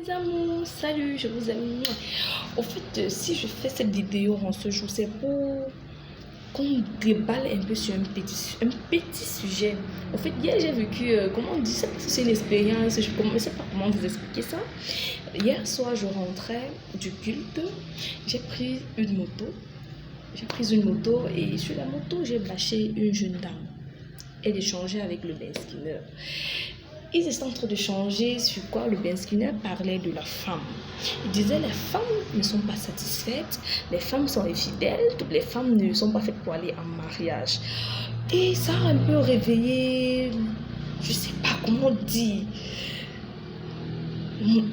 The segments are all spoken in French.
amours, salut, je vous aime. Au fait, si je fais cette vidéo en ce jour, c'est pour qu'on déballe un peu sur un petit sujet. En fait, hier j'ai vécu, comment on dit ça, c'est une expérience, je ne sais pas comment vous expliquer ça. Hier soir, je rentrais du culte, j'ai pris une moto. Et sur la moto, j'ai bâché une jeune dame. Elle échangeait avec le Ben Skinner. Ils étaient en train de changer sur quoi le Ben Skinner parlait de la femme. Il disait les femmes ne sont pas satisfaites, les femmes sont infidèles, toutes les femmes ne sont pas faites pour aller en mariage. Et ça a un peu réveillé, je sais pas comment dire.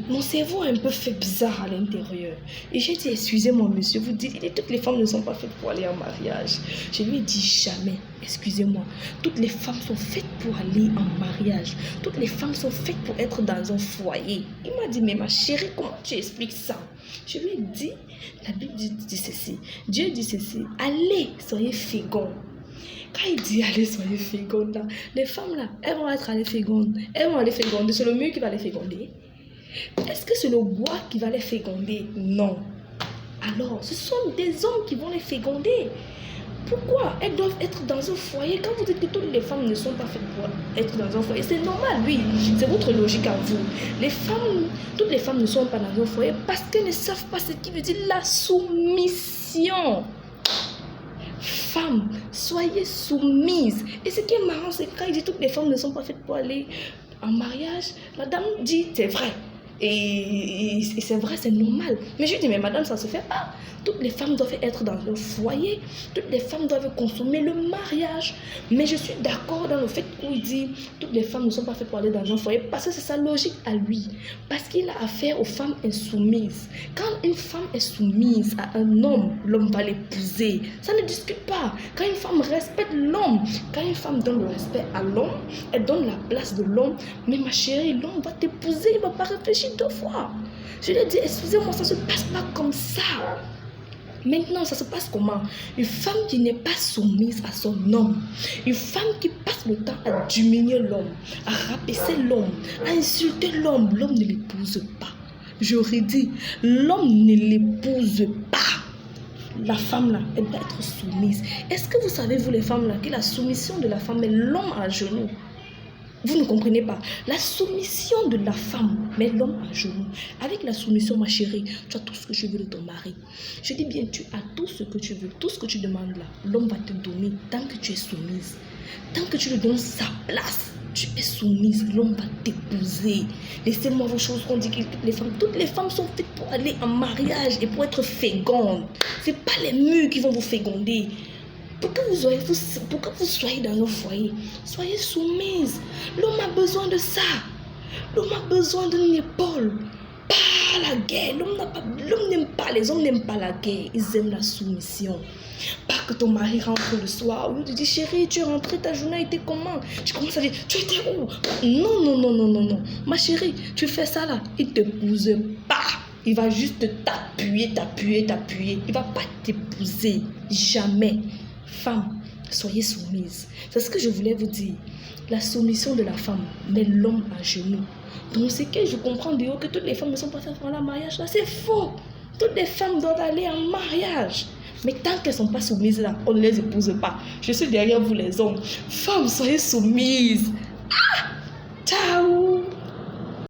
Mon cerveau a un peu fait bizarre à l'intérieur. Et j'ai dit, excusez-moi monsieur, vous dites que toutes les femmes ne sont pas faites pour aller en mariage. Je lui ai dit jamais, excusez-moi, toutes les femmes sont faites pour aller en mariage. Toutes les femmes sont faites pour être dans un foyer. Il m'a dit, mais ma chérie, comment tu expliques ça? Je lui ai dit, la Bible dit ceci, Dieu dit ceci, allez, soyez féconds. Quand il dit allez, soyez fécondes, là, les femmes là, elles vont être allées fécondes. Elles vont aller féconder, c'est le mur qui va les féconder. Est-ce que c'est le bois qui va les féconder? Non. Alors, ce sont des hommes qui vont les féconder. Pourquoi? Elles doivent être dans un foyer. Quand vous dites que toutes les femmes ne sont pas faites pour être dans un foyer, c'est normal, oui. C'est votre logique à vous. Toutes les femmes ne sont pas dans un foyer parce qu'elles ne savent pas ce qui veut dire la soumission. Femmes, soyez soumises. Et ce qui est marrant, c'est que quand il dit toutes les femmes ne sont pas faites pour aller en mariage, madame dit c'est vrai. Et c'est vrai, c'est normal. Mais je dis, mais madame, ça ne se fait pas. Toutes les femmes doivent être dans un foyer. Toutes les femmes doivent consommer le mariage. Mais je suis d'accord dans le fait qu'il dit toutes les femmes ne sont pas faites pour aller dans un foyer. Parce que c'est sa logique à lui. Parce qu'il a affaire aux femmes insoumises. Quand une femme est soumise à un homme, l'homme va l'épouser. Ça ne discute pas. Quand une femme respecte l'homme, quand une femme donne le respect à l'homme, elle donne la place de l'homme. Mais ma chérie, l'homme va t'épouser, il ne va pas réfléchir 2 fois. Je lui ai dit, excusez-moi, ça ne se passe pas comme ça. Maintenant, ça se passe comment? Une femme qui n'est pas soumise à son homme. Une femme qui passe le temps à diminuer l'homme, à rabaisser l'homme, à insulter l'homme. L'homme ne l'épouse pas. J'aurais dit, l'homme ne l'épouse pas. La femme là, elle doit être soumise. Est-ce que vous savez, vous les femmes là, que la soumission de la femme est l'homme à genoux? Vous ne comprenez pas. La soumission de la femme met l'homme à genoux. Avec la soumission, ma chérie, tu as tout ce que tu veux de ton mari. Je dis bien, tu as tout ce que tu veux, tout ce que tu demandes là. L'homme va te donner tant que tu es soumise. Tant que tu lui donnes sa place, tu es soumise. L'homme va t'épouser. Laissez-moi vos choses qu'on dit que toutes les femmes sont faites pour aller en mariage et pour être fécondes. Ce n'est pas les murs qui vont vous féconder. Pour que vous soyez dans un foyer, soyez soumise. L'homme a besoin de ça. L'homme a besoin d'une épaule. Pas la guerre. L'homme n'aime pas, les hommes n'aiment pas la guerre. Ils aiment la soumission. Pas que ton mari rentre le soir. Ou tu dis, chérie, tu es rentrée, ta journée était comment? Tu commences à dire, tu étais où? Non. Ma chérie, tu fais ça là. Il ne t'épouse pas. Il va juste t'appuyer. Il ne va pas t'épouser. Jamais. Femme, soyez soumise. C'est ce que je voulais vous dire. La soumission de la femme met l'homme à genoux. Donc c'est que je comprends de haut que toutes les femmes ne sont pas faites pour aller en mariage. Là, c'est faux. Toutes les femmes doivent aller en mariage. Mais tant qu'elles ne sont pas soumises là, on ne les épouse pas. Je suis derrière vous les hommes. Femmes, soyez soumises. Ah! Ciao.